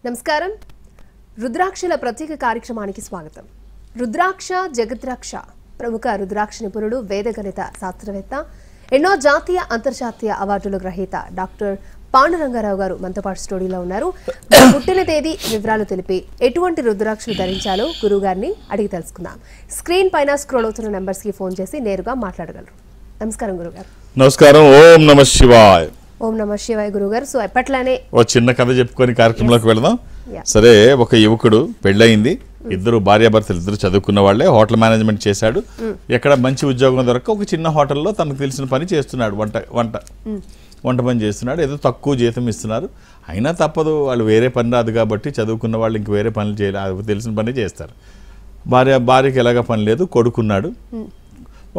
నమస్కారం. రుద్రాక్షల ప్రత్యేక కార్యక్రమానికి స్వాగతం. రుద్రాక్ష జగద్రాక్ష ప్రముఖ రుద్రాక్ష నిపుణుడు, వేదగణిత శాస్త్రవేత్త, ఎన్నో జాతీయ అంతర్జాతీయ అవార్డుల గ్రహీత డాక్టర్ పాండురంగారావు గారు మనతో పాటు స్టూడియోలో ఉన్నారు. పుట్టిన తేదీ వివరాలు తెలిపి ఎటువంటి రుద్రాక్షలు ధరించాలో గురువు గారిని అడిగి తెలుసుకుందాం. స్క్రీన్ పైన స్క్రోల్ అవుతున్న నెంబర్స్ కి ఫోన్ చేసి నేరుగా మాట్లాడగలరు. నమస్కారం గురుగారు. నమస్కారం. ఓం నమ శివాయ. ఓం నమ శివాయ గురుగారు. సో ఎప్పట్లానే ఓ చిన్న కథ చెప్పుకొని కార్యక్రమంలోకి వెళదాం. సరే, ఒక యువకుడు పెళ్ళయింది, ఇద్దరు భార్యాభర్తలు ఇద్దరు చదువుకున్న వాళ్ళే, హోటల్ మేనేజ్మెంట్ చేశాడు. ఎక్కడ మంచి ఉద్యోగం దొరక్క ఒక చిన్న హోటల్లో తనకు తెలిసిన పని చేస్తున్నాడు, వంట పని చేస్తున్నాడు. ఏదో తక్కువ జీతం ఇస్తున్నారు, అయినా తప్పదు, వాళ్ళు వేరే పని రాదు కాబట్టి చదువుకున్న వాళ్ళు ఇంక వేరే పనులు చేయాలి, తెలిసిన పని చేస్తారు. భార్యకి ఎలాగ పని లేదు, కొడుకున్నాడు,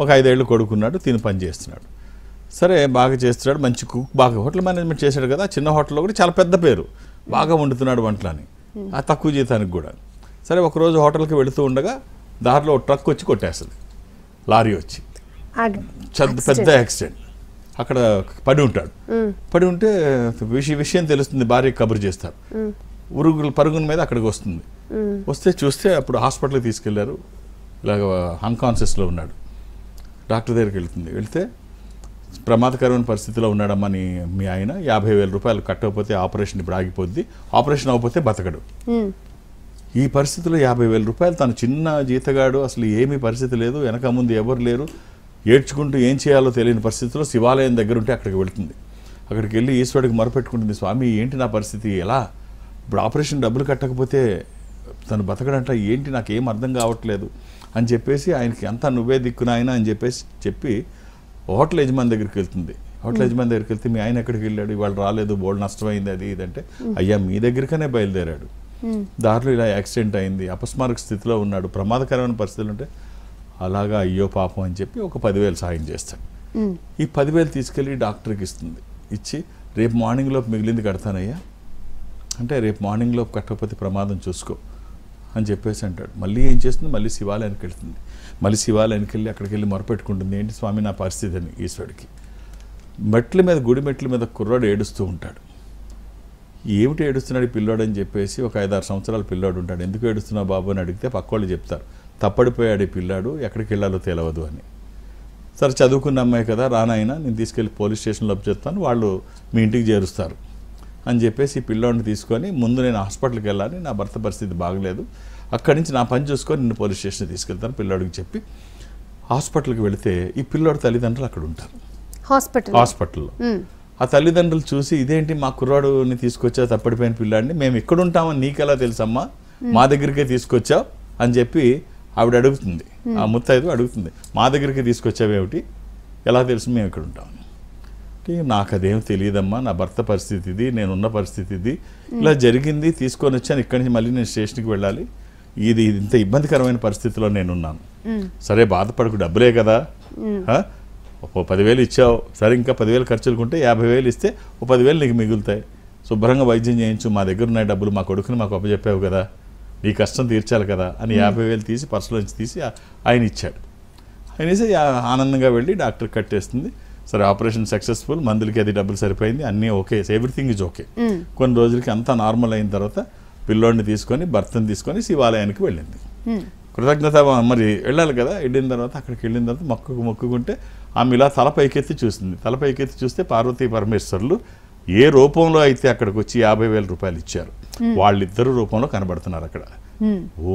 ఒక 5 ఏళ్ళు కొడుకున్నాడు, తిని పని చేస్తున్నాడు. సరే, బాగా చేస్తున్నాడు, మంచి కుక్, బాగా హోటల్ మేనేజ్మెంట్ చేశాడు కదా, చిన్న హోటల్లో కూడా చాలా పెద్ద పేరు, బాగా వండుతున్నాడు వంటలని, ఆ తక్కువ జీతానికి కూడా. సరే, ఒకరోజు హోటల్కి వెళుతూ ఉండగా దారిలో ట్రక్ వచ్చి కొట్టేస్తుంది, లారీ వచ్చి, పెద్ద యాక్సిడెంట్. అక్కడ పడి ఉంటాడు. పడి ఉంటే విషయం తెలుస్తుంది, భార్యకి కబురు చేస్తారు. పరుగుల మీద అక్కడికి వస్తుంది. వస్తే చూస్తే అప్పుడు హాస్పిటల్కి తీసుకెళ్లారు, ఇలాగ అన్కాన్షియస్లో ఉన్నాడు. డాక్టర్ దగ్గరికి వెళ్తే ప్రమాదకరమైన పరిస్థితిలో ఉన్నాడమ్మా మీ ఆయన, 50,000 రూపాయలు కట్టకపోతే ఆపరేషన్ ఇప్పుడు ఆగిపోద్ది, ఆపరేషన్ అవ్వకపోతే బతకడు. ఈ పరిస్థితిలో 50,000 రూపాయలు, తను చిన్న జీతగాడు, అసలు ఏమీ పరిస్థితి లేదు, వెనక ముందు ఎవరు లేరు, ఏడ్చుకుంటూ ఏం చేయాలో తెలియని పరిస్థితిలో శివాలయం దగ్గర ఉంటే అక్కడికి వెళుతుంది. అక్కడికి వెళ్ళి ఈశ్వరుడికి మొరపెట్టుకుంటుంది, స్వామి ఏంటి నా పరిస్థితి, ఎలా ఇప్పుడు ఆపరేషన్ డబ్బులు కట్టకపోతే తను బతకడంట, ఏంటి నాకేం అర్థం కావట్లేదు అని చెప్పేసి ఆయనకి అంతా నువ్వే దిక్కున ఆయన అని చెప్పి హోటల్ యజమాని దగ్గరికి వెళ్తుంది. హోటల్ యజమాని దగ్గరికి వెళ్తే మీ ఆయన ఎక్కడికి వెళ్ళాడు, ఇవాళ రాలేదు, బోల్డ్ నష్టమైంది, అది ఇదంటే, అయ్యా మీ దగ్గరికనే బయలుదేరాడు, దారిలో ఇలా యాక్సిడెంట్ అయింది, అపస్మారక స్థితిలో ఉన్నాడు, ప్రమాదకరమైన పరిస్థితులు ఉంటే, అలాగా అయ్యో పాపం అని చెప్పి ఒక 10,000 సాయం చేస్తాడు. ఈ 10,000 తీసుకెళ్ళి డాక్టర్కి ఇస్తుంది. ఇచ్చి రేపు మార్నింగ్ లోపు మిగిలింది కడతానయ్యా అంటే, రేపు మార్నింగ్ లోపు కట్టకపోతే ప్రమాదం చూసుకో అని చెప్పేసి అంటాడు. మళ్ళీ ఏం చేస్తుంది, మళ్ళీ శివాలయానికి వెళ్తుంది. మళ్ళీ శివాలయానికి వెళ్ళి అక్కడికి వెళ్ళి మొరపెట్టుకుంటుంది, ఏంటి స్వామి నా పరిస్థితి అని ఈశ్వరుడికి. గుడి మెట్ల మీద కుర్రాడు ఏడుస్తూ ఉంటాడు. ఏమిటి ఏడుస్తున్నాడు ఈ పిల్లోడు అని చెప్పేసి, ఒక 5-6 సంవత్సరాల పిల్లోడు ఉంటాడు. ఎందుకు ఏడుస్తున్నావు బాబు అని అడిగితే పక్కోళ్ళు చెప్తారు, తప్పడిపోయాడు ఈ పిల్లాడు, ఎక్కడికి వెళ్ళాలో తెలియదు అని. సరే, చదువుకున్న అమ్మాయి కదా, రానాయన నేను తీసుకెళ్ళి పోలీస్ స్టేషన్లో చెప్తాను, వాళ్ళు మీ ఇంటికి చేరుస్తారు అని చెప్పేసి ఈ పిల్లోడిని తీసుకొని, ముందు నేను హాస్పిటల్కి వెళ్ళాలి, నా భర్త పరిస్థితి బాగలేదు, అక్కడి నుంచి నా పని చూసుకొని నిన్ను పోలీస్ స్టేషన్కి తీసుకెళ్తాను పిల్లోడికి చెప్పి హాస్పిటల్కి వెళితే ఈ పిల్లోడి తల్లిదండ్రులు అక్కడ ఉంటారు హాస్పిటల్లో. ఆ తల్లిదండ్రులు చూసి, ఇదేంటి మా కుర్రాడుని తీసుకొచ్చా, తప్పడిపోయిన పిల్లాడిని, మేము ఇక్కడ ఉంటామని నీకెలా తెలుసమ్మా, మా దగ్గరికే తీసుకొచ్చావు అని చెప్పి ఆవిడ అడుగుతుంది. ఆ ముత్తైదు అడుగుతుంది, మా దగ్గరికి తీసుకొచ్చావేమిటి, ఎలా తెలుసు మేము ఇక్కడ ఉంటామని. నాకు అదేం తెలియదమ్మా, నా భర్త పరిస్థితి ఇది, నేనున్న పరిస్థితి ఇది, ఇలా జరిగింది, తీసుకొని వచ్చాను, ఇక్కడి నుంచి మళ్ళీ నేను స్టేషన్కి వెళ్ళాలి, ఇది ఇంత ఇబ్బందికరమైన పరిస్థితిలో నేనున్నాను. సరే బాధపడకు, డబ్బులే కదా, ఓ 10,000 ఇచ్చావు, సరే ఇంకా 10,000 ఖర్చులుకుంటే 50,000 ఇస్తే ఓ 10,000 నీకు మిగులుతాయి, శుభ్రంగా వైద్యం చేయించు, మా దగ్గర ఉన్నాయి డబ్బులు, మా కొడుకుని మాకు అప్పచెప్పావు కదా, నీ కష్టం తీర్చాలి కదా అని 50,000 తీసి పర్సులోంచి తీసి ఆయన ఇచ్చాడు. ఆయన ఇస్తే ఆనందంగా వెళ్ళి డాక్టర్ కట్టేస్తుంది. సరే, ఆపరేషన్ సక్సెస్ఫుల్, మందులకి అది డబ్బులు సరిపోయింది, అన్నీ ఓకే, ఎవ్రీథింగ్ ఈజ్ ఓకే. కొన్ని రోజులకి అంతా నార్మల్ అయిన తర్వాత పిల్లోడిని తీసుకొని, భర్తను తీసుకొని శివాలయానికి వెళ్ళింది. కృతజ్ఞత మరి వెళ్ళాలి కదా. వెళ్ళిన తర్వాత అక్కడికి వెళ్ళిన తర్వాత మొక్కుకుంటే ఆమె ఇలా తల పైకెత్తి చూస్తుంది. తల పైకెత్తి చూస్తే పార్వతీ పరమేశ్వరులు ఏ రూపంలో అయితే అక్కడికి వచ్చి 50,000 రూపాయలు ఇచ్చారు, వాళ్ళిద్దరు రూపంలో కనబడుతున్నారు అక్కడ.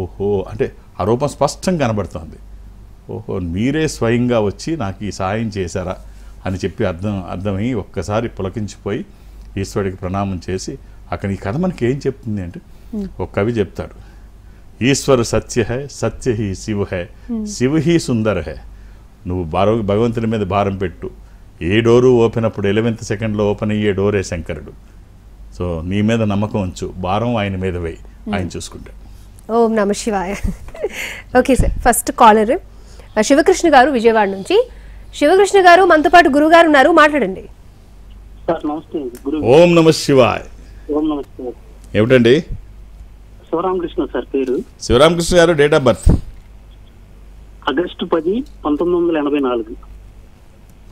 ఓహో, అంటే ఆ రూపం స్పష్టంగా కనబడుతుంది. ఓహో, మీరే స్వయంగా వచ్చి నాకు ఈ సహాయం చేశారా అని చెప్పి అర్థమై ఒక్కసారి పులకించిపోయి ఈశ్వరుడికి ప్రణామం చేసి, అక్కడ ఈ కథ మనకి ఏం చెప్తుంది అంటే, ఒక కవి చెప్తాడు, ఈశ్వరు సత్య హై, సత్య హీ శివ హై, శివ హీ సుందర హై. నువ్వు భగవంతుని మీద భారం పెట్టు, ఏ డోరు ఓపెన్ అప్పుడు 11th సెకండ్లో ఓపెన్ అయ్యే డోరే శంకరుడు. సో నీ మీద నమ్మకం ఉంచు, భారం ఆయన మీద వేయి, ఆయన చూసుకుంటాడు. ఓం నమ శివాయ. Okay sir, first caller Sivakrishna గారు విజయవాడ నుంచి. శివకృష్ణ గారు మనతో పాటు గురువు గారు ఉన్నారు, మాట్లాడండి. ఓం నమ శివాయ. ఏమిటండి? శివరామకృష్ణ సార్ పేరు. శివరామకృష్ణ గారు, date of birth August 10, 1984.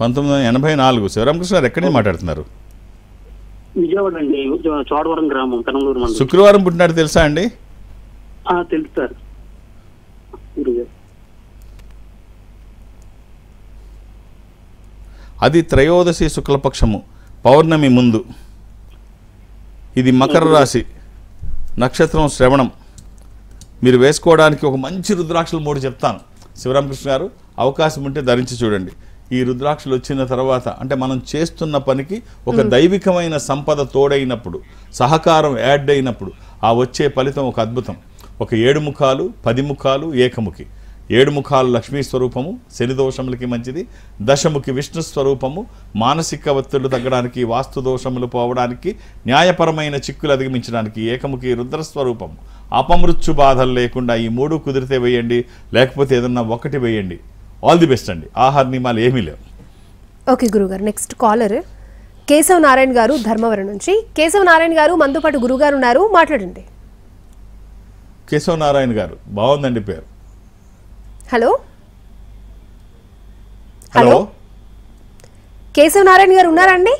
1984. Sivaramakrishna గారు ఎక్కడి నుంచి మాట్లాడుతున్నారు? విజయవాడ అండి, చోడవరం గ్రామం, పెనమలూరు మండలం. శుక్రవారం పుట్టినాడు తెలుసా అండి? తెలుసు సార్. గురుగారు అది త్రయోదశి శుక్లపక్షము, పౌర్ణమి ముందు. ఇది మకర రాశి, నక్షత్రం శ్రవణం. మీరు వేసుకోవడానికి ఒక మంచి రుద్రాక్షలు 3 చెప్తాను. శివరామకృష్ణ గారు అవకాశం ఉంటే ధరించి చూడండి. ఈ రుద్రాక్షలు వచ్చిన తర్వాత అంటే మనం చేస్తున్న పనికి ఒక దైవికమైన సంపద తోడైనప్పుడు, సహకారం యాడ్ అయినప్పుడు ఆ వచ్చే ఫలితం ఒక అద్భుతం. ఒక 7 ముఖాలు, 10 ముఖాలు, ఏకముఖి. 7 ముఖాలు లక్ష్మీ స్వరూపము, శని దోషములకి మంచిది. దశముఖి విష్ణు స్వరూపము, మానసిక ఒత్తిళ్లు తగ్గడానికి, వాస్తు దోషములు పోవడానికి, న్యాయపరమైన చిక్కులు అధిగమించడానికి. ఏకముఖి రుద్రస్వరూపము, అపమృత్యు బాధలు లేకుండా. ఈ 3 కుదిరితే వేయండి, లేకపోతే ఏదన్నా ఒకటి వేయండి. ఆల్ ది బెస్ట్ అండి. ఆహార నియమాలు ఏమీ లేవు. ఓకే గురుగారు, నెక్స్ట్ కాలర్ కేశవ నారాయణ గారు ధర్మవరం నుంచి. కేశవ నారాయణ గారు మనతో పాటు గురుగారు ఉన్నారు, మాట్లాడండి. కేశవ నారాయణ గారు, బాగుందండి పేరు. హలో హలో, కేశవ నారాయణ గారు ఉన్నారండి?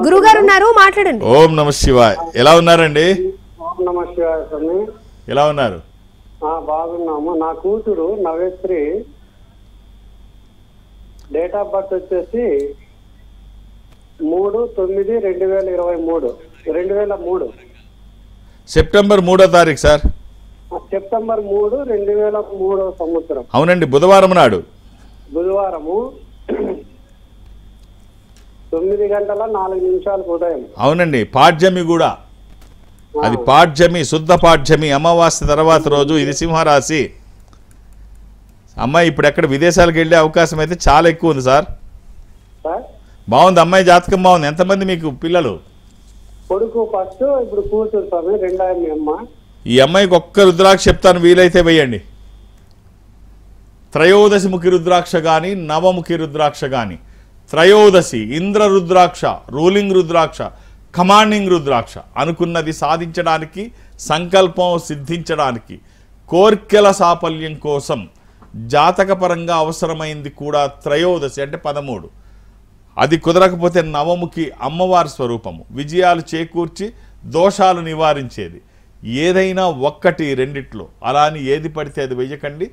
గురుగారు ఉన్నారు, మాట్లాడండి. ఓం నమ శివాయ్. ఎలా ఉన్నారండి? నమస్కారం స్వామి. ఎలా ఉన్నారు? బాగున్నాము. నా కూతురు నవేశ్రీ, డేట్ ఆఫ్ బర్త్ వచ్చేసి 3/9/2023. సెప్టెంబర్ 3వ తారీఖు సార్. సెప్టెంబర్ 3, 2003 సంవత్సరం. అవునండి, బుధవారం నాడు. బుధవారము 9:04 ఉదయం. అవునండి, పాడ్యమి కూడా. అది పాడ్యమి, శుద్ధ పాడ్యమి, అమావాస్య తర్వాత రోజు. ఇది సింహరాశి. అమ్మాయి ఇప్పుడు ఎక్కడ విదేశాలకు వెళ్ళే అవకాశం అయితే చాలా ఎక్కువ ఉంది సార్. బాగుంది, అమ్మాయి జాతకం బాగుంది. ఎంతమంది మీకు పిల్లలు? కొడుకు ఫస్ట్, ఇప్పుడు కూతురు స్వామి, 2 అమ్మ. ఈ అమ్మాయికి ఒక్క రుద్రాక్ష చెప్తాను, వీలైతే వేయండి. త్రయోదశి ముఖి రుద్రాక్ష కానీ, నవముఖి రుద్రాక్ష కానీ. త్రయోదశి ఇంద్ర రుద్రాక్ష, రూలింగ్ రుద్రాక్ష, కమాండింగ్ రుద్రాక్ష. అనుకున్నది సాధించడానికి, సంకల్పం సిద్ధించడానికి, కోర్కెల సాఫల్యం కోసం జాతకపరంగా అవసరమైంది కూడా త్రయోదశి అంటే 13. అది కుదరకపోతే నవముఖి అమ్మవారి స్వరూపము, విజయాలు చేకూర్చి దోషాలు నివారించేది. ఏదైనా ఒక్కటి రెండిట్లో, అలా అని ఏది పడితే అది వెయ్యకండి.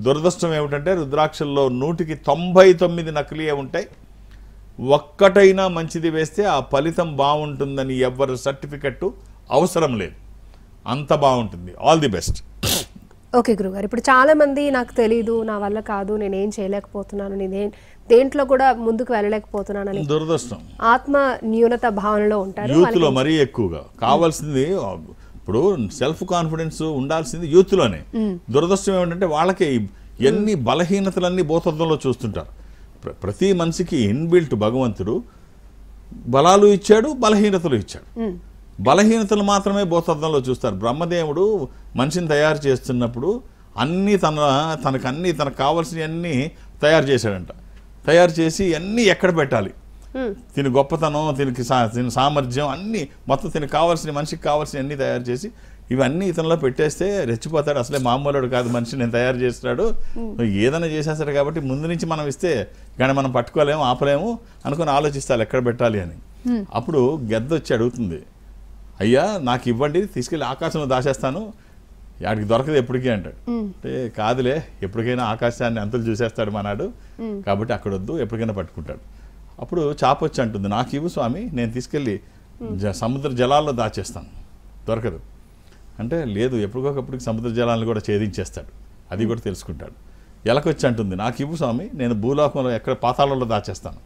దురదృష్టం ఏమిటంటే రుద్రాక్షల్లో 100కి 99 నకిలీయే ఉంటాయి. ఒక్కటైనా మంచిది వేస్తే ఆ ఫలితం బాగుంటుందని ఎవరు సర్టిఫికెట్ అవసరం లేదు, అంత బాగుంటుంది. All the best. ఓకే గురుగారు, ఇప్పుడు చాలా మంది నాకు తెలీదు, నా వల్ల కాదు, నేనేం చేయలేకపోతున్నాను, నేను దేంట్లో కూడా ముందుకు వెళ్ళలేకపోతున్నాను అని దురదృష్టం, ఆత్మ న్యూనత భావనలో ఉంటారు. యూత్లో మరీ ఎక్కువగా కావాల్సింది. ఇప్పుడు సెల్ఫ్ కాన్ఫిడెన్స్ ఉండాల్సింది యూత్లోనే. దురదృష్టం ఏమిటంటే వాళ్ళకి ఎన్ని బలహీనతలన్నీ భూతత్వంలో చూస్తుంటారు. ప్రతి మనిషికి ఇన్బిల్ట్ భగవంతుడు బలాలు ఇచ్చాడు, బలహీనతలు ఇచ్చాడు. బలహీనతలు మాత్రమే భూతత్వంలో చూస్తారు. బ్రహ్మదేవుడు మనిషిని తయారు చేస్తున్నప్పుడు అన్నీ తనకు కావాల్సినవన్నీ తయారు చేశాడంట. తయారు చేసి అన్నీ ఎక్కడ పెట్టాలి, తిని గొప్పతనం, తిని సామర్థ్యం అన్నీ మొత్తం తిని కావాల్సిన మనిషికి కావాల్సిన అన్నీ తయారు చేసి ఇవన్నీ ఇతనిలో పెట్టేస్తే రెచ్చిపోతాడు. అసలే మామూలుడు కాదు మనిషి, నేను తయారు చేస్తున్నాడు, ఏదైనా చేసేస్తాడు. కాబట్టి ముందు నుంచి మనం ఇస్తే కానీ మనం పట్టుకోలేము, ఆపలేము అనుకుని ఆలోచిస్తాను ఎక్కడ పెట్టాలి అని. అప్పుడు గెద్ద వచ్చి అడుగుతుంది, అయ్యా నాకు ఇవ్వండి, తీసుకెళ్ళి ఆకాశంలో దాచేస్తాను, వాడికి దొరకదు ఎప్పటికీ అంటాడు. అంటే కాదులే, ఎప్పటికైనా ఆకాశాన్ని అంతులు చూసేస్తాడు మనాడు, కాబట్టి అక్కడ వద్దు, ఎప్పటికైనా పట్టుకుంటాడు. అప్పుడు చాప వచ్చి అంటుంది, నాకు ఇవ్వు స్వామి, నేను తీసుకెళ్ళి సముద్ర జలాల్లో దాచేస్తాను, దొరకదు అంటే. లేదు, ఎప్పటికొకప్పటికి సముద్ర జలాలను కూడా ఛేదించేస్తాడు, అది కూడా తెలుసుకుంటాడు. ఎలకొచ్చి అంటుంది, నాకు ఇవ్వు స్వామి, నేను భూలోకంలో ఎక్కడ పాతాళంలో దాచేస్తాను,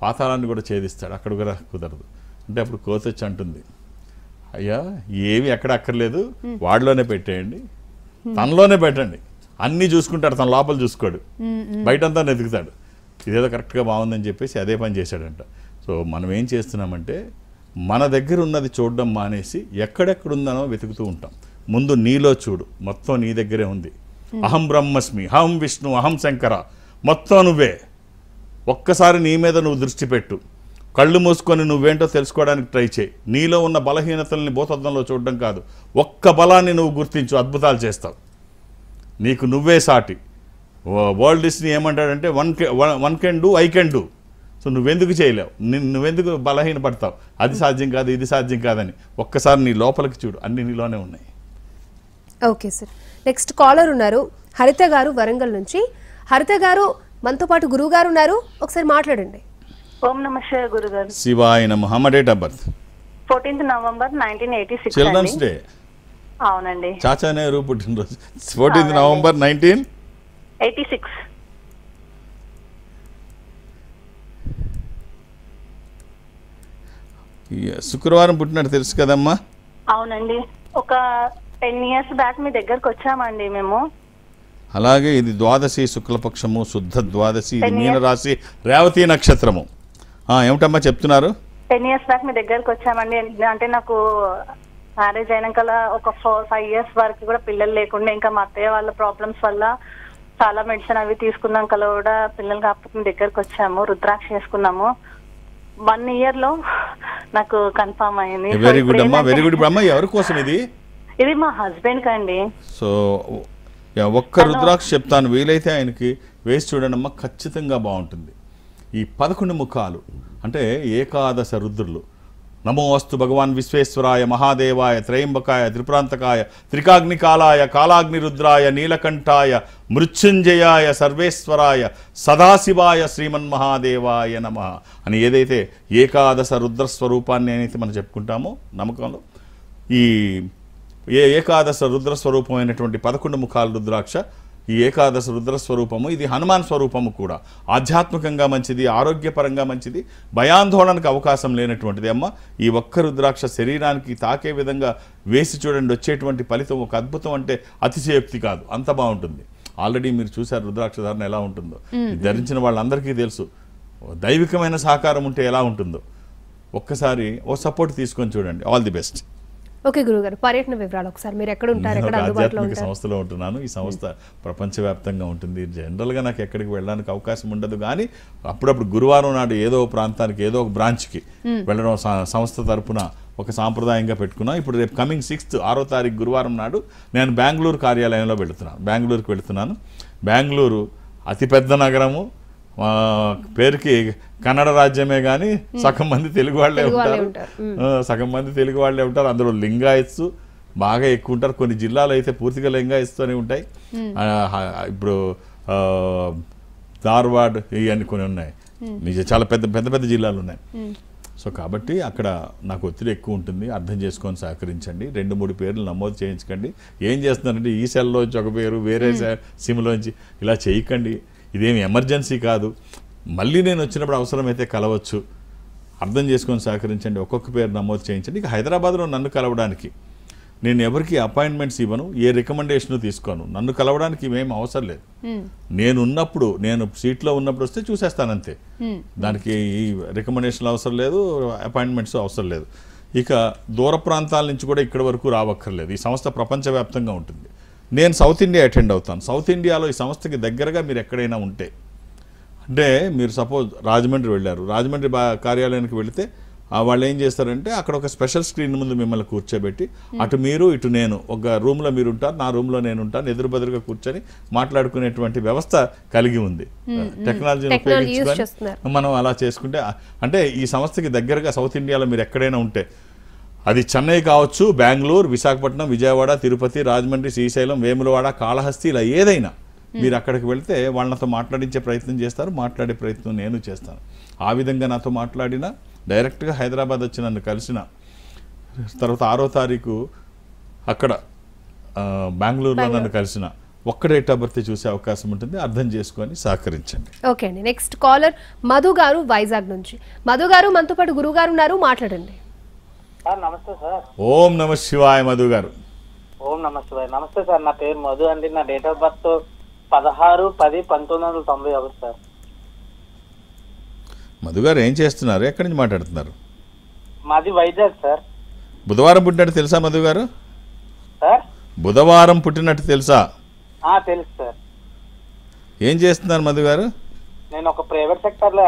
పాతాళాన్ని కూడా ఛేదిస్తాడు, అక్కడ కూడా కుదరదు అంటే. అప్పుడు కోతి వచ్చి అంటుంది, అయ్యా ఏమి ఎక్కడ అక్కర్లేదు, వాడిలోనే పెట్టేయండి, తనలోనే పెట్టండి, అన్నీ చూసుకుంటాడు, తన లోపల చూసుకోడు, బయటంతా వెతుకుతాడు. ఇదేదో కరెక్ట్గా బాగుందని చెప్పేసి అదే పని చేశాడంట. సో మనం ఏం చేస్తున్నామంటే మన దగ్గర ఉన్నది చూడడం మానేసి ఎక్కడెక్కడుందనో వెతుకుతూ ఉంటాం. ముందు నీలో చూడు, మొత్తం నీ దగ్గరే ఉంది. అహం బ్రహ్మస్మి, అహం విష్ణు, అహం శంకర, మొత్తం నువ్వే. ఒక్కసారి నీ మీద నువ్వు దృష్టి పెట్టు, కళ్ళు మూసుకొని నువ్వేంటో తెలుసుకోవడానికి ట్రై చేయి. నీలో ఉన్న బలహీనతల్ని భూతత్వంలో చూడడం కాదు, ఒక్క బలాన్ని నువ్వు గుర్తించు, అద్భుతాలు చేస్తావు. నీకు నువ్వే సాటి. వరల్డ్ డిస్నీ ఏమంటాడంటే one can do, I can do. So నువ్వెందుకు చేయలేవు, నువ్వెందుకు బలహీనపడతావు, అది సాధ్యం కాదు ఇది సాధ్యం కాదని ఒక్కసారి నీ లోపలికి చూడు, అన్ని నీలోనే ఉన్నాయి. ఓకే సార్, నెక్స్ట్ కాలర్ ఉన్నారు హరిత గారు వరంగల్ నుంచి. హరిత గారు మనతో పాటు గురువు గారు ఉన్నారు, ఒకసారి మాట్లాడండి. ఓం నమ శివాయ గురుగారు. శివాయ నమః. Date of birth 14th November 1986 children's day. అవునండి. చాచా నెహ్రూ పుట్టినరోజు 14th November 1986. శుక్రవారం పుట్టినట్టు తెలుసు కదమ్మా? అవునండి, ఒక 10 years బ్యాక్ మీ దగ్గరకు వచ్చామండి మేము. అలాగే ఇది ద్వాదశి శుక్లపక్షము శుద్ధ ద్వాదశి, ఇది మీనరాశి రేవతి నక్షత్రము. ఏమిటమ్మా చెప్తున్నారు? 10 years బ్యాక్ మీ దగ్గరకు వచ్చామండి. అంటే నాకు మ్యారేజ్ అయినాక ఒక 4-5 years వరకు కూడా పిల్లలు లేకుండా, ఇంకా మా అత్తయ్య వాళ్ళ ప్రాబ్లమ్స్ వల్ల చాలా మెడిసిన్ అవి తీసుకున్నాక కూడా పిల్లలు కాకపోతే మీ దగ్గరకు వచ్చాము. రుద్రాక్ష చేసుకున్నాము. 1 year లో నాకు కన్ఫర్మ్ అయింది. వెరీ గుడ్ అమ్మా, వెరీ గుడ్. అమ్మా ఎవరి కోసం ఇది? ఇది మా హస్బెండ్ కండి. సో ఒక్క రుద్రాక్ష చెప్తాను, వీలైతే ఆయనకి వేసి చూడండి అమ్మా, ఖచ్చితంగా బాగుంటుంది. ఈ 11 ముఖాలు అంటే ఏకాదశ రుద్రులు. నమోస్తు భగవాన్ విశ్వేశ్వరాయ మహాదేవాయ త్రయంబకాయ త్రిపురాంతకాయ త్రికాగ్నికాలాయ కాలాగ్ని రుద్రాయ నీలకంఠాయ మృత్యుంజయాయ సర్వేశ్వరాయ సదాశివాయ శ్రీమన్మహాదేవాయ నమః అని ఏదైతే ఏకాదశ రుద్రస్వరూపాన్ని అయితే మనం చెప్పుకుంటామో నమ్మకంలో, ఈ ఏకాదశ రుద్రస్వరూపమైనటువంటి 11 ముఖాల రుద్రాక్ష, ఈ ఏకాదశ రుద్రస్వరూపము ఇది హనుమాన్ స్వరూపము కూడా. ఆధ్యాత్మికంగా మంచిది, ఆరోగ్యపరంగా మంచిది, భయాందోళనకు అవకాశం లేనటువంటిది. అమ్మ ఈ ఒక్క రుద్రాక్ష శరీరానికి తాకే విధంగా వేసి చూడండి, వచ్చేటువంటి ఫలితం ఒక అద్భుతం, అంటే అతిశయోక్తి కాదు, అంత బాగుంటుంది. ఆల్రెడీ మీరు చూశారు రుద్రాక్ష ధారణ ఎలా ఉంటుందో, ధరించిన వాళ్ళందరికీ తెలుసు. దైవికమైన సహకారం ఉంటే ఎలా ఉంటుందో ఒక్కసారి ఓ సపోర్ట్ తీసుకొని చూడండి. All the best. ఓకే గురుగారు, పర్యటన వివరాలు ఒకసారి మీరు ఎక్కడ ఉంటారు, ఎక్కడ అందుబాటులో ఆధ్యాత్మిక ఉంటారు? సంస్థలో ఉంటున్నాను. ఈ సంస్థ ప్రపంచవ్యాప్తంగా ఉంటుంది. జనరల్గా నాకు ఎక్కడికి వెళ్ళడానికి అవకాశం ఉండదు, కానీ అప్పుడప్పుడు గురువారం నాడు ఏదో ప్రాంతానికి ఏదో ఒక బ్రాంచ్కి వెళ్ళడం సంస్థ తరపున ఒక సాంప్రదాయంగా పెట్టుకున్నాం. ఇప్పుడు రేపు కమింగ్ 6వ తారీఖు గురువారం నాడు నేను బెంగళూరు కార్యాలయంలో బెంగళూరుకి వెళుతున్నాను. బెంగళూరు అతిపెద్ద నగరము, పేరుకి కన్నడ రాజ్యమే కానీ సగం మంది తెలుగు వాళ్ళే ఉంటారు. అందులో లింగాయత్స్ బాగా ఎక్కువ ఉంటారు. కొన్ని జిల్లాలు అయితే పూర్తిగా లింగాయత్స్తోనే ఉంటాయి. ఇప్పుడు ధార్వాడ్ ఇవన్నీ కొన్ని ఉన్నాయి, చాలా పెద్ద పెద్ద జిల్లాలు ఉన్నాయి. సో కాబట్టి అక్కడ నాకు ఒత్తిడి ఎక్కువ ఉంటుంది, అర్థం చేసుకొని సహకరించండి. 2-3 పేర్లు నమోదు చేయించకండి. ఏం చేస్తున్నారంటే ఈ సెల్లోంచి ఒక పేరు వేరే సిమ్లోంచి ఇలా చేయకండి. ఇదేమి ఎమర్జెన్సీ కాదు. మళ్ళీ నేను వచ్చినప్పుడు అవసరమైతే కలవచ్చు. అర్థం చేసుకొని సహకరించండి. ఒక్కొక్క పేరు నమోదు చేయించండి. ఇక హైదరాబాద్లో నన్ను కలవడానికి నేను ఎవరికి అపాయింట్మెంట్స్ ఇవ్వను, ఏ రికమెండేషన్ తీసుకోను. నన్ను కలవడానికి ఇవేం అవసరం లేదు. నేను సీట్లో ఉన్నప్పుడు వస్తే చూసేస్తానంతే. దానికి ఈ రికమెండేషన్లు అవసరం లేదు, అపాయింట్మెంట్స్ అవసరం లేదు. ఇక దూర ప్రాంతాల నుంచి కూడా ఇక్కడి వరకు రావక్కర్లేదు. ఈ సంస్థ ప్రపంచవ్యాప్తంగా ఉంటుంది. నేను సౌత్ ఇండియా అటెండ్ అవుతాను. సౌత్ ఇండియాలో ఈ సంస్థకి దగ్గరగా మీరు ఎక్కడైనా ఉంటే, అంటే మీరు సపోజ్ రాజమండ్రి వెళ్ళారు, రాజమండ్రి కార్యాలయానికి వెళితే వాళ్ళు ఏం చేస్తారంటే అక్కడ ఒక స్పెషల్ స్క్రీన్ ముందు మిమ్మల్ని కూర్చోబెట్టి అటు మీరు ఇటు నేను ఒక రూమ్లో మీరు ఉంటారు, నా రూమ్లో నేను ఉంటాను, ఎదురుబెదురుగా కూర్చొని మాట్లాడుకునేటువంటి వ్యవస్థ కలిగి ఉంది. టెక్నాలజీని ఉపయోగించుకొని మనం అలా చేసుకుంటే, అంటే ఈ సంస్థకి దగ్గరగా సౌత్ ఇండియాలో మీరు ఎక్కడైనా ఉంటే, అది చెన్నై కావచ్చు, బెంగళూరు, విశాఖపట్నం, విజయవాడ, తిరుపతి, రాజమండ్రి, శ్రీశైలం, వేములవాడ, కాళహస్తి, ఇలా ఏదైనా మీరు అక్కడికి వెళ్తే వాళ్ళతో మాట్లాడించే ప్రయత్నం చేస్తారు. మాట్లాడే ప్రయత్నం నేను చేస్తాను. ఆ విధంగా నాతో మాట్లాడిన, డైరెక్ట్గా హైదరాబాద్ వచ్చి నన్ను కలిసిన తర్వాత 6వ తారీఖు అక్కడ బెంగళూరులో నన్ను కలిసిన ఒక్క డేట్ ఆఫ్ బర్త్ చూసే అవకాశం ఉంటుంది. అర్థం చేసుకొని సహకరించండి. ఓకే అండి, నెక్స్ట్ కాలర్ మధు గారు వైజాగ్ నుంచి. మధు గారు మనతో పాటు గురువు గారు ఉన్నారు, మాట్లాడండి. నమస్తే సార్. ఓం నమ శివాయ. మధు గారు. ఓం నమ శివాయ. నమస్తే సార్, నా పేరు మధు అండి. నా date of birth 16/10/1991 sir. Madhu గారు ఏం చేస్తున్నారు, ఎక్కడి నుంచి మాట్లాడుతున్నారు? మాది వైజాగ్ సార్. బుధవారం పుట్టినట్టు తెలుసా మధు గారు? సార్ బుధవారం పుట్టినట్టు తెలుసా? తెలుసు సార్. ఏం చేస్తున్నారు మధు గారు? నేను ఒక ప్రైవేట్ సెక్టర్ లో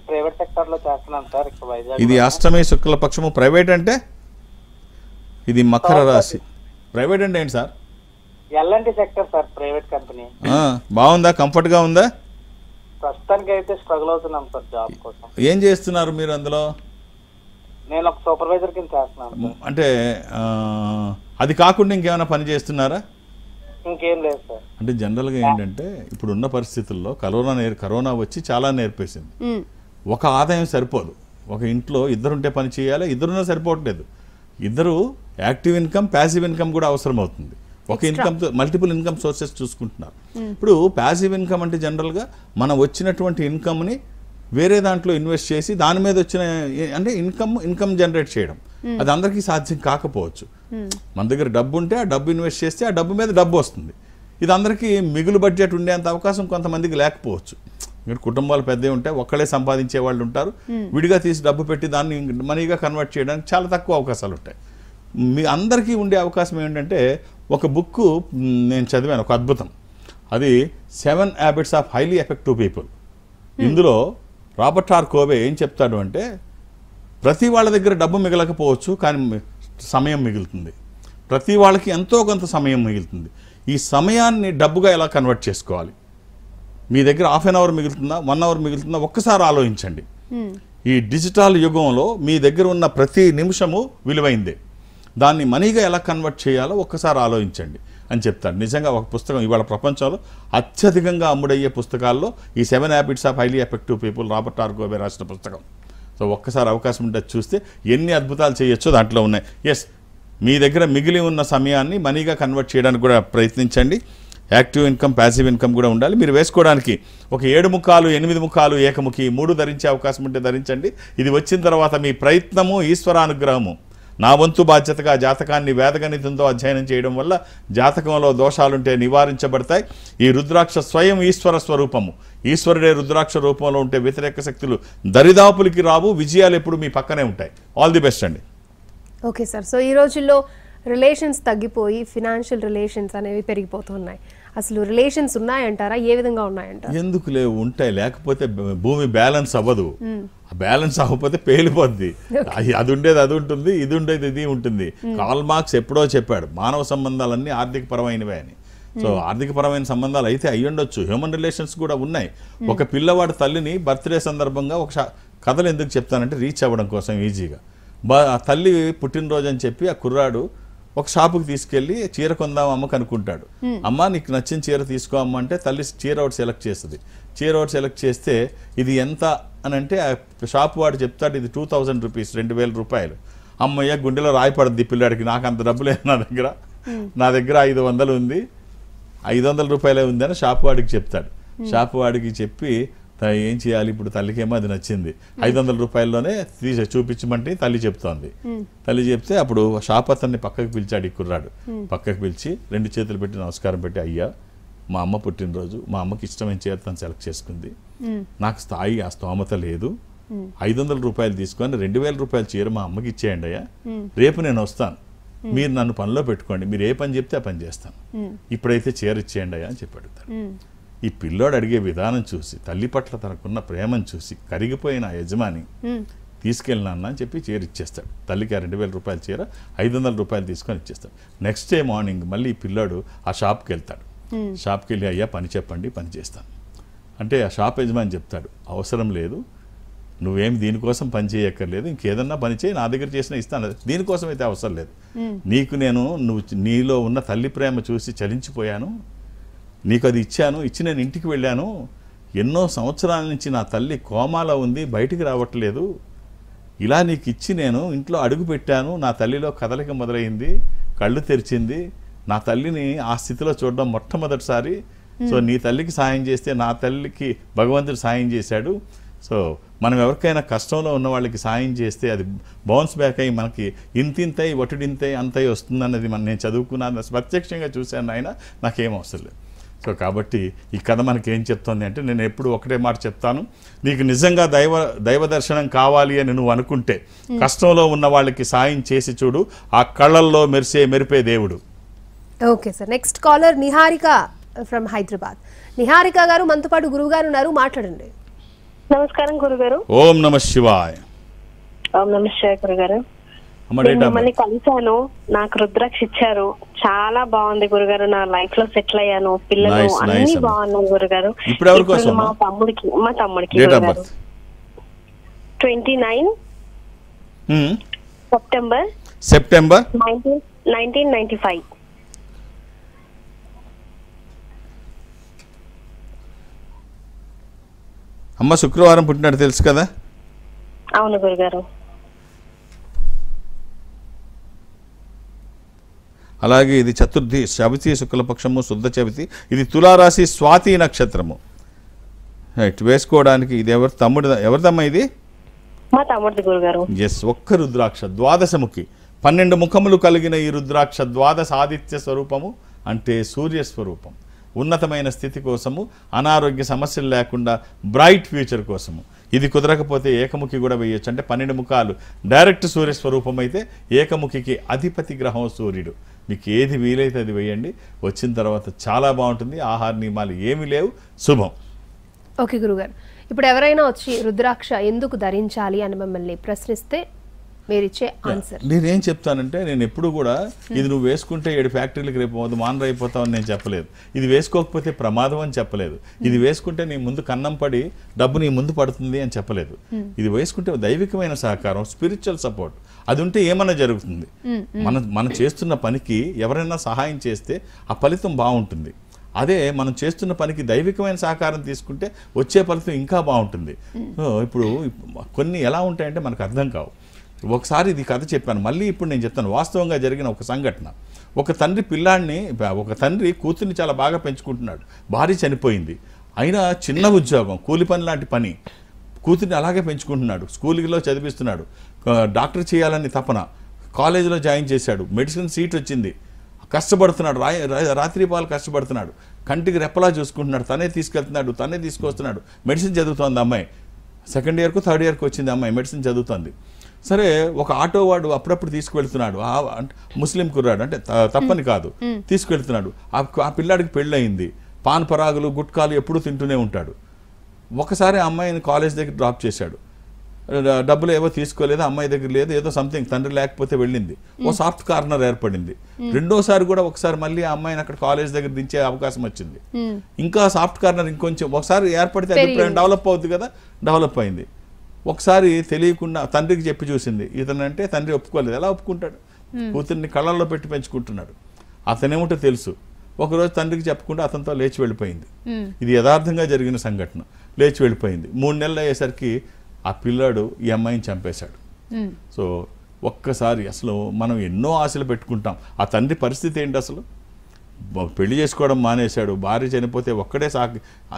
ప్రైవేట్ సెక్టర్ లో చేస్తున్నాను సార్ ఇక్కడ వైజాగ్. ఇది అష్టమి శుక్లపక్షము. ప్రైవేట్ అంటే ఇది మకర రాశి. ప్రైవేట్ అంటే ఏంటి sir? L&T sector sir, private company. బాగుందా, కంఫర్ట్ గా ఉందా? ప్రస్తుతానికి అయితే స్ట్రగుల్ అవుతున్నాం సార్ జాబ్ కోసం. ఏం చేస్తున్నారు మీరు అందులో? నేను ఒక సూపర్వైజర్ కింద చేస్తున్నాను. అంటే అది కాకుండా ఇంకేమైనా పని చేస్తున్నారా? ఇంకేం లేదు సార్. అంటే జనరల్గా ఏంటంటే ఇప్పుడున్న పరిస్థితుల్లో కరోనా వచ్చి చాలా నేర్పేసింది. ఒక ఆదాయం సరిపోదు. ఒక ఇంట్లో ఇద్దరుంటే పని చేయాలి, ఇద్దరున్నా సరిపోవట్లేదు. ఇద్దరు యాక్టివ్ ఇన్కమ్, ప్యాసివ్ ఇన్కమ్ కూడా అవసరం అవుతుంది. ఒక ఇన్కమ్తో మల్టిపుల్ ఇన్కమ్ సోర్సెస్ చూసుకుంటున్నారు. ఇప్పుడు ప్యాసివ్ ఇన్కమ్ అంటే జనరల్గా మనం వచ్చినటువంటి ఇన్కమ్ని వేరే దాంట్లో ఇన్వెస్ట్ చేసి దాని మీద వచ్చిన అంటే ఇన్కమ్ జనరేట్ చేయడం. అది అందరికీ సాధ్యం కాకపోవచ్చు. మన దగ్గర డబ్బు ఉంటే ఆ డబ్బు ఇన్వెస్ట్ చేస్తే ఆ డబ్బు మీద డబ్బు వస్తుంది. ఇది అందరికీ మిగులు బడ్జెట్ ఉండేంత అవకాశం కొంతమందికి లేకపోవచ్చు. మీరు కుటుంబాలు పెద్దవి ఉంటాయి, ఒక్కళ్ళే సంపాదించే వాళ్ళు ఉంటారు. విడిగా తీసి డబ్బు పెట్టి దాన్ని మనీగా కన్వర్ట్ చేయడానికి చాలా తక్కువ అవకాశాలు ఉంటాయి. మీ అందరికీ ఉండే అవకాశం ఏంటంటే ఒక బుక్ నేను చదివాను, ఒక అద్భుతం. అది 7 habits of highly effective people. ఇందులో రాబర్ట్ ఆర్ కోవే ఏం చెప్తాడు అంటే ప్రతి వాళ్ళ దగ్గర డబ్బు మిగలకపోవచ్చు, కానీ సమయం మిగులుతుంది. ప్రతి వాళ్ళకి ఎంతో కొంత సమయం మిగులుతుంది. ఈ సమయాన్ని డబ్బుగా ఎలా కన్వర్ట్ చేసుకోవాలి? మీ దగ్గర హాఫ్ అన్ అవర్ మిగులుతుందా, 1 అవర్ మిగులుతుందా, ఒక్కసారి ఆలోచించండి. ఈ డిజిటల్ యుగంలో మీ దగ్గర ఉన్న ప్రతి నిమిషము విలువైందే. దాన్ని మనీగా ఎలా కన్వర్ట్ చేయాలో ఒక్కసారి ఆలోచించండి అని చెప్తాడు. నిజంగా ఒక పుస్తకం ఇవాళ ప్రపంచంలో అత్యధికంగా అమ్ముడయ్యే పుస్తకాల్లో ఈ 7 habits of highly effective people Robert R Covey రాసిన పుస్తకం. సో ఒక్కసారి అవకాశం ఉంటే చూస్తే ఎన్ని అద్భుతాలు చేయొచ్చో దాంట్లో ఉన్నాయి. ఎస్, మీ దగ్గర మిగిలి ఉన్న సమయాన్ని మనీగా కన్వర్ట్ చేయడానికి కూడా ప్రయత్నించండి. యాక్టివ్ ఇన్కమ్, ప్యాసివ్ ఇన్కమ్ కూడా ఉండాలి. మీరు వేసుకోవడానికి ఒక 7 ముఖాలు, 8 ముఖాలు, ఏకముఖి 3 ధరించే అవకాశం ఉంటే ధరించండి. ఇది వచ్చిన తర్వాత మీ ప్రయత్నము, ఈశ్వరానుగ్రహము. నా వంతు బాధ్యతగా జాతకాన్ని వేదగణితంతో అధ్యయనం చేయడం వల్ల జాతకంలో దోషాలుంటే నివారించబడతాయి. ఈ రుద్రాక్ష స్వయం ఈశ్వర స్వరూపము. ఈశ్వరుడే రుద్రాక్ష రూపంలో ఉంటే వ్యతిరేక శక్తులు దరిదాపులకి రావు. విజయాలు ఎప్పుడు మీ పక్కనే ఉంటాయి. ఆల్ ది బెస్ట్ అండి. Okay sir. సో ఈ రోజుల్లో రిలేషన్స్ తగ్గిపోయి ఫినాన్షియల్ రిలేషన్స్ అనేవి పెరిగిపోతున్నాయి. అసలు రిలేషన్స్ ఉన్నాయంటారా? ఏ విధంగా ఉన్నాయంటారా? ఎందుకు లేవు, ఉంటాయి. లేకపోతే భూమి బ్యాలెన్స్ అవ్వదు. బ్యాలెన్స్ అవ్వకపోతే పేలిపోద్ది. అది ఉండేది అది ఉంటుంది, ఇది ఉండేది ఇది ఉంటుంది. కార్ల్ మార్క్స్ ఎప్పుడో చెప్పాడు మానవ సంబంధాలన్నీ ఆర్థికపరమైనవే అని. సో ఆర్థికపరమైన సంబంధాలు అయితే అయ్యుండొచ్చు, హ్యూమన్ రిలేషన్స్ కూడా ఉన్నాయి. ఒక పిల్లవాడి తల్లిని బర్త్డే సందర్భంగా ఒక కథలు ఎందుకు చెప్తానంటే రీచ్ అవ్వడం కోసం ఈజీగా. తల్లి పుట్టినరోజు అని చెప్పి ఆ కుర్రాడు ఒక షాపుకి తీసుకెళ్ళి చీర కొందాం అమ్మకు అనుకుంటాడు. అమ్మ నీకు నచ్చిన చీర తీసుకో అమ్మ అంటే తల్లి చీర ఒకటి సెలెక్ట్ చేస్తుంది. చీర ఒకటి సెలెక్ట్ చేస్తే ఇది ఎంత అని అంటే ఆ షాప్ వాడు చెప్తాడు ఇది 2000 రూపీస్, 2000 రూపాయలు. అమ్మయ్య గుండెలో రాయపడద్ది పిల్లాడికి. నాకు అంత డబ్బు లేదు నా దగ్గర 500 ఉంది, 500 రూపాయలే ఉంది అని షాప్ వాడికి చెప్తాడు. షాప్ వాడికి చెప్పి ఏం చేయాలి ఇప్పుడు? తల్లికేమో అది నచ్చింది. 500 రూపాయల్లోనే చూపించమంటే తల్లి చెప్తోంది. తల్లి చెప్తే అప్పుడు షాప్ అతన్ని పక్కకు పిలిచాడు. ఈ కుర్రాడు పక్కకు పిలిచి 2 చేతులు పెట్టి నమస్కారం పెట్టి, అయ్యా మా అమ్మ పుట్టినరోజు, మా అమ్మకి ఇష్టమైన చీర తను సెలెక్ట్ చేసుకుంది. నాకు ఆ స్తోమత లేదు. 500 రూపాయలు తీసుకొని 2000 రూపాయల చీర మా అమ్మకి ఇచ్చేయండి అయ్యా. రేపు నేను వస్తాను, మీరు నన్ను పనిలో పెట్టుకోండి, మీరు ఏ పని చెప్తే ఆ పని చేస్తాను. ఇప్పుడైతే చీర ఇచ్చేయండి అయ్యా అని చెప్పాడు. ఈ పిల్లోడు అడిగే విధానం చూసి, తల్లి పట్ల తనకున్న ప్రేమను చూసి కరిగిపోయిన ఆ యజమాని తీసుకెళ్ళినాన్న అని చెప్పి చీర ఇచ్చేస్తాడు. తల్లికి ఆ 2000 రూపాయల చీర 500 రూపాయలు తీసుకొని ఇచ్చేస్తాడు. నెక్స్ట్ డే మార్నింగ్ మళ్ళీ ఈ పిల్లోడు ఆ షాప్కి వెళ్తాడు. షాప్కి వెళ్ళి అయ్యా పని చెప్పండి, పని చేస్తాను అంటే ఆ షాప్ యజమాని చెప్తాడు, అవసరం లేదు, నువ్వేం దీనికోసం పని చేయక్కర్లేదు, ఇంకేదన్నా పని చేయి, నా దగ్గర చేసినా ఇస్తాను, దీనికోసం అయితే అవసరం లేదు. నువ్వు నీలో ఉన్న తల్లి ప్రేమ చూసి చలించిపోయాను, నీకు అది ఇచ్చి నేను ఇంటికి వెళ్ళాను. ఎన్నో సంవత్సరాల నుంచి నా తల్లి కోమాలో ఉంది, బయటికి రావట్లేదు. ఇలా నీకు ఇచ్చి నేను ఇంట్లో అడుగు పెట్టాను, నా తల్లిలో కదలిక మొదలైంది, కళ్ళు తెరిచింది. నా తల్లిని ఆ స్థితిలో చూడడం మొట్టమొదటిసారి. సో నీ తల్లికి సాయం చేస్తే నా తల్లికి భగవంతుడు సాయం చేశాడు. సో మనం ఎవరికైనా కష్టంలో ఉన్న వాళ్ళకి సాయం చేస్తే అది బౌన్స్ బ్యాక్ అయ్యి మనకి ఇంతింతై ఒటుడింతై అంతై వస్తుందన్నది నేను చదువుకున్నాను, ప్రత్యక్షంగా చూశాను. ఆయన నాకేం అవసరం లేదు. సో కాబట్టి ఈ కథ మనకి ఏం చెప్తుంది అంటే, నేను ఎప్పుడు ఒకటే మాట చెప్తాను, నీకు నిజంగా దైవ దర్శనం కావాలి అని నువ్వు అనుకుంటే కష్టంలో ఉన్న వాళ్ళకి సాయం చేసి చూడు, ఆ కళ్ళల్లో మెరిపే దేవుడు. Okay sir. Next caller Niharika from Hyderabad. Niharika గారు మనతో పాటు గురువు గారు ఉన్నారు, మాట్లాడండి. నమస్కారం గురుగారు. ఓం నమ శివాయ. ఓం నమ శివాయ గురుగారు. అమ్మ నేను డేట్ ఆఫ్ మిమ్మల్ని కలిశాను, నాకు రుద్రాక్ష ఇచ్చారు, చాలా బాగుంది గురుగారు. నా లైఫ్ లో సెటిల్ అయ్యాను, పిల్లలు Nice, అన్ని nice అమ్మ. బాగున్నాయి గురుగారు. ఇప్పుడు ఎవరి కోసం మా అమ్మా? తమ్ముడికి డేట్ ఆఫ్ గురుగారు. Birth 29 September September 1995. అమ్మ శుక్రవారం పుట్టినట్టు తెలుసు కదా? అవును గురుగారు. అలాగే ఇది చతుర్థి చవితి శుక్లపక్షము శుద్ధ చవితి. ఇది తులారాశి స్వాతి నక్షత్రము. రైట్, వేసుకోవడానికి ఇది ఎవరిదమ్మా ఇది? మా తమ్ముడిది గురుగారు. ఎస్, ఒక్క రుద్రాక్ష ద్వాదశముఖి 12 ముఖములు కలిగిన ఈ రుద్రాక్ష ద్వాదశ ఆదిత్య స్వరూపము, అంటే సూర్య స్వరూపం. ఉన్నతమైన స్థితి కోసము, అనారోగ్య సమస్యలు లేకుండా బ్రైట్ ఫ్యూచర్ కోసము. ఇది కుదరకపోతే ఏకముఖి కూడా వేయొచ్చు. అంటే 12 ముఖాలు డైరెక్ట్ సూర్య స్వరూపం అయితే ఏకముఖికి అధిపతి గ్రహం సూర్యుడు. మీకు ఏది వీలైతే అది వేయండి. వచ్చిన తర్వాత చాలా బాగుంటుంది. ఆహార నియమాలు ఏమీ లేవు. శుభం. ఓకే గురుగారు, ఇప్పుడు ఎవరైనా వచ్చి రుద్రాక్ష ఎందుకు ధరించాలి అని మిమ్మల్ని ప్రశ్నిస్తే మీరిచ్చే ఆన్సర్? నేనేం చెప్తానంటే, నేను ఎప్పుడు కూడా ఇది నువ్వు వేసుకుంటే 7 ఫ్యాక్టరీలకు రేపు మానర్ అయిపోతావని నేను చెప్పలేదు. ఇది వేసుకోకపోతే ప్రమాదం అని చెప్పలేదు. ఇది వేసుకుంటే నీ ముందు కన్నం పడి డబ్బు నీ ముందు పడుతుంది అని చెప్పలేదు. ఇది వేసుకుంటే దైవికమైన సహకారం, స్పిరిచువల్ సపోర్ట్ అది ఉంటే ఏమన్నా జరుగుతుంది. మనం చేస్తున్న పనికి ఎవరైనా సహాయం చేస్తే ఆ ఫలితం బాగుంటుంది. అదే మనం చేస్తున్న పనికి దైవికమైన సహకారం తీసుకుంటే వచ్చే ఫలితం ఇంకా బాగుంటుంది. ఇప్పుడు కొన్ని ఎలా ఉంటాయంటే మనకు అర్థం కావు. ఒకసారి ఇది కథ చెప్పాను, మళ్ళీ ఇప్పుడు నేను చెప్తాను. వాస్తవంగా జరిగిన ఒక సంఘటన. ఒక తండ్రి కూతుర్ని చాలా బాగా పెంచుకుంటున్నాడు. భార్య చనిపోయింది. అయినా చిన్న ఉద్యోగం, కూలి పని లాంటి పని, కూతుర్ని అలాగే పెంచుకుంటున్నాడు. స్కూల్లో చదివిస్తున్నాడు. డాక్టర్ చేయాలని తపన. కాలేజీలో జాయిన్ చేశాడు. మెడిసిన్ సీట్ వచ్చింది. కష్టపడుతున్నాడు, రాత్రి పాలు కష్టపడుతున్నాడు. కంటికి రెప్పలా చూసుకుంటున్నాడు. తనే తీసుకెళ్తున్నాడు, తనే తీసుకొస్తున్నాడు. మెడిసిన్ చదువుతోంది అమ్మాయి. 2nd ఇయర్కు 3rd ఇయర్కు వచ్చింది అమ్మాయి, మెడిసిన్ చదువుతోంది. సరే, ఒక ఆటో వాడు అప్పుడప్పుడు తీసుకువెళ్తున్నాడు. ముస్లిం కుర్రాడు, అంటే తప్పని కాదు, తీసుకువెళ్తున్నాడు. ఆ పిల్లాడికి పెళ్ళయింది. పాన్ పరాగులు గుట్కాలు ఎప్పుడూ తింటూనే ఉంటాడు. ఒకసారి అమ్మాయిని కాలేజ్ దగ్గర డ్రాప్ చేశాడు. డబ్బులు ఏవో తీసుకోలేదు, అమ్మాయి దగ్గర లేదు, ఏదో సంథింగ్, తండ్రి లేకపోతే వెళ్ళింది. ఓ సాఫ్ట్ కార్నర్ ఏర్పడింది. రెండోసారి కూడా ఒకసారి మళ్ళీ ఆ అమ్మాయిని అక్కడ కాలేజ్ దగ్గర దించే అవకాశం వచ్చింది. ఇంకా సాఫ్ట్ కార్నర్ ఇంకొంచెం ఒకసారి ఏర్పడితే అభిప్రాయం డెవలప్ అవుతుంది కదా, డెవలప్ అయింది. ఒకసారి తెలియకుండా తండ్రికి చెప్పి చూసింది. ఇతనంటే తండ్రి ఒప్పుకోలేదు. ఎలా ఒప్పుకుంటాడు? కూతుర్ని కళ్ళల్లో పెట్టి పెంచుకుంటున్నాడు. అతనేమిటో తెలుసు. ఒకరోజు తండ్రికి చెప్పకుండా అతనితో లేచి వెళ్ళిపోయింది. ఇది యథార్థంగా జరిగిన సంఘటన. లేచి వెళ్ళిపోయింది. 3 నెలలు అయ్యేసరికి ఆ పిల్లాడు ఈ అమ్మాయిని చంపేశాడు. సో ఒక్కసారి అసలు మనం ఎన్నో ఆశలు పెట్టుకుంటాం. ఆ తండ్రి పరిస్థితి ఏంటి? అసలు పెళ్లి చేసుకోవడం మానేశాడు. భార్య చనిపోతే ఒక్కడే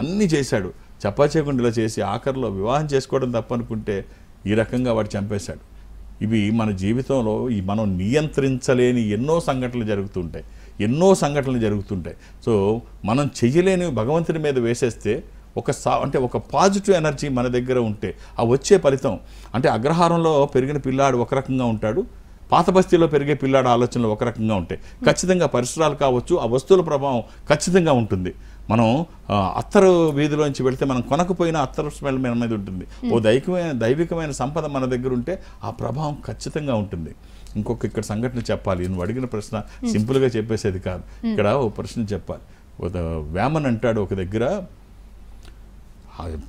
అన్నీ చేశాడు. చపాచేకుండా చేసి ఆఖరిలో వివాహం చేసుకోవడం తప్పనుకుంటే ఈ రకంగా వాడు చంపేశాడు. ఇవి మన జీవితంలో మనం నియంత్రించలేని ఎన్నో సంఘటనలు జరుగుతుంటాయి. సో మనం చెయ్యలేని భగవంతుని మీద వేసేస్తే ఒక పాజిటివ్ ఎనర్జీ మన దగ్గర ఉంటే ఆ వచ్చే ఫలితం, అంటే అగ్రహారంలో పెరిగిన పిల్లాడు ఒక రకంగా ఉంటాడు, పాత బస్తీలో పెరిగే పిల్లాడు ఆలోచనలు ఒక రకంగా ఉంటాయి. ఖచ్చితంగా పరిసరాలు కావచ్చు, ఆ వస్తువుల ప్రభావం ఖచ్చితంగా ఉంటుంది. మనం అత్తరు వీధిలోంచి వెళితే మనం కొనకపోయినా అత్తరు స్మెల్ మన మీద ఉంటుంది. ఓ దైవికమైన సంపద మన దగ్గర ఉంటే ఆ ప్రభావం ఖచ్చితంగా ఉంటుంది. ఇక్కడ సంఘటన చెప్పాలి. నువ్వు అడిగిన ప్రశ్న సింపుల్గా చెప్పేసేది కాదు. ఇక్కడ ఓ ప్రశ్న చెప్పాలి. వేమన్ అంటాడు ఒక దగ్గర,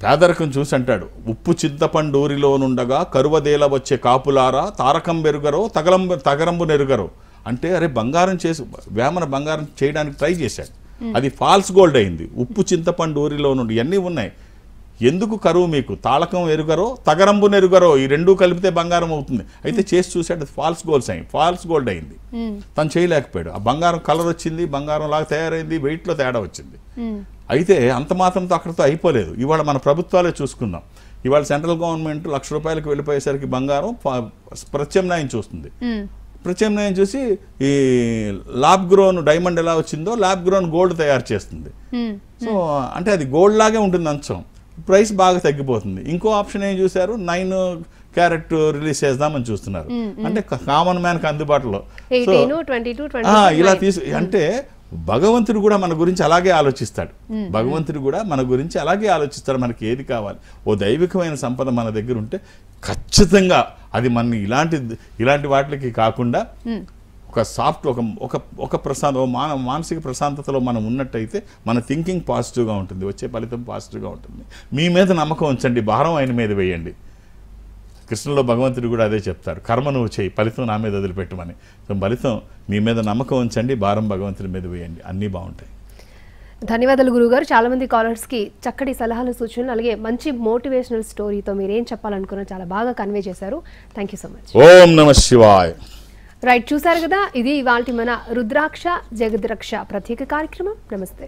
పేదరికం చూసి అంటాడు, ఉప్పు చింతపండూరిలోనుండగా కరువదేల వచ్చే కాపులారా తారకం బెరుగరో తగరంబు నెరుగరో. అంటే అరే బంగారం వేమన బంగారం చేయడానికి ట్రై చేశాడు. అది ఫాల్స్ గోల్డ్ అయింది. ఉప్పు చింతపండూరిలో నుండి ఇవన్నీ ఉన్నాయి. ఎందుకు కరువు మీకు? తాళకం ఎరుగరో తగరంబు నెరుగరో, ఈ రెండూ కలిపితే బంగారం అవుతుంది. అయితే చేసి చూశాడు, ఫాల్స్ గోల్డ్ అయింది. తను చేయలేకపోయాడు. ఆ బంగారం కలర్ వచ్చింది, బంగారం లాగా తయారైంది, వెయిట్లో తేడా వచ్చింది. అయితే అంత మాత్రంతో అక్కడితో అయిపోలేదు. ఇవాళ మన ప్రభుత్వాలే చూసుకుందాం. ఇవాళ సెంట్రల్ గవర్నమెంట్ ₹1,00,000 వెళ్ళిపోయేసరికి బంగారం ప్రత్యామ్నాయం చూస్తుంది. ప్రత్యామ్నాయం చూసి ఈ ల్యాబ్ గ్రోన్ డైమండ్ ఎలా వచ్చిందో ల్యాబ్ గ్రోన్ గోల్డ్ తయారు చేస్తుంది. సో అంటే అది గోల్డ్ లాగే ఉంటుంది అంచం, ప్రైస్ బాగా తగ్గిపోతుంది. ఇంకో ఆప్షన్ ఏం చూశారు, 9 క్యారెట్ రిలీజ్ చేద్దామని చూస్తున్నారు. అంటే కామన్ మ్యాన్కి అందుబాటులో. సో ఇలా అంటే భగవంతుడు కూడా మన గురించి అలాగే ఆలోచిస్తాడు. భగవంతుడు కూడా మన గురించి అలాగే ఆలోచిస్తాడు. మనకి ఏది కావాలి, ఓ దైవికమైన సంపద మన దగ్గర ఉంటే ఖచ్చితంగా అది మన ఇలాంటి వాటికి కాకుండా ఒక సాఫ్ట్ ఒక మానసిక ప్రశాంతతలో మనం ఉన్నట్టయితే మన థింకింగ్ పాజిటివ్గా ఉంటుంది, వచ్చే ఫలితం పాజిటివ్గా ఉంటుంది. మీ మీద నమ్మకం ఉంచండి, భారం ఆయన మీద వేయండి. కృష్ణలో భగవంతుడు కూడా అదే చెప్తారు, కర్మ నువ్వు చేయి, ఫలితం నా మీద వదిలిపెట్టమని. సో ఫలితం మీ మీద నమ్మకం ఉంచండి, భారం భగవంతుడి మీద వేయండి, అన్నీ బాగుంటాయి. ధన్యవాదాలు గురువుగారు. చాలా మంది కాలర్స్కి చక్కటి సలహాలు, సూచనలు, అలాగే మంచి మోటివేషనల్ స్టోరీతో మీరు ఏం చెప్పాలనుకున్నా చాలా బాగా కన్వే చేశారు. Thank you so much. ఓం నమః శివాయ. రైట్, చూసారు కదా, ఇది ఇవాల్టి మన రుద్రాక్ష జగద్రక్ష ప్రత్యేక కార్యక్రమం. నమస్తే.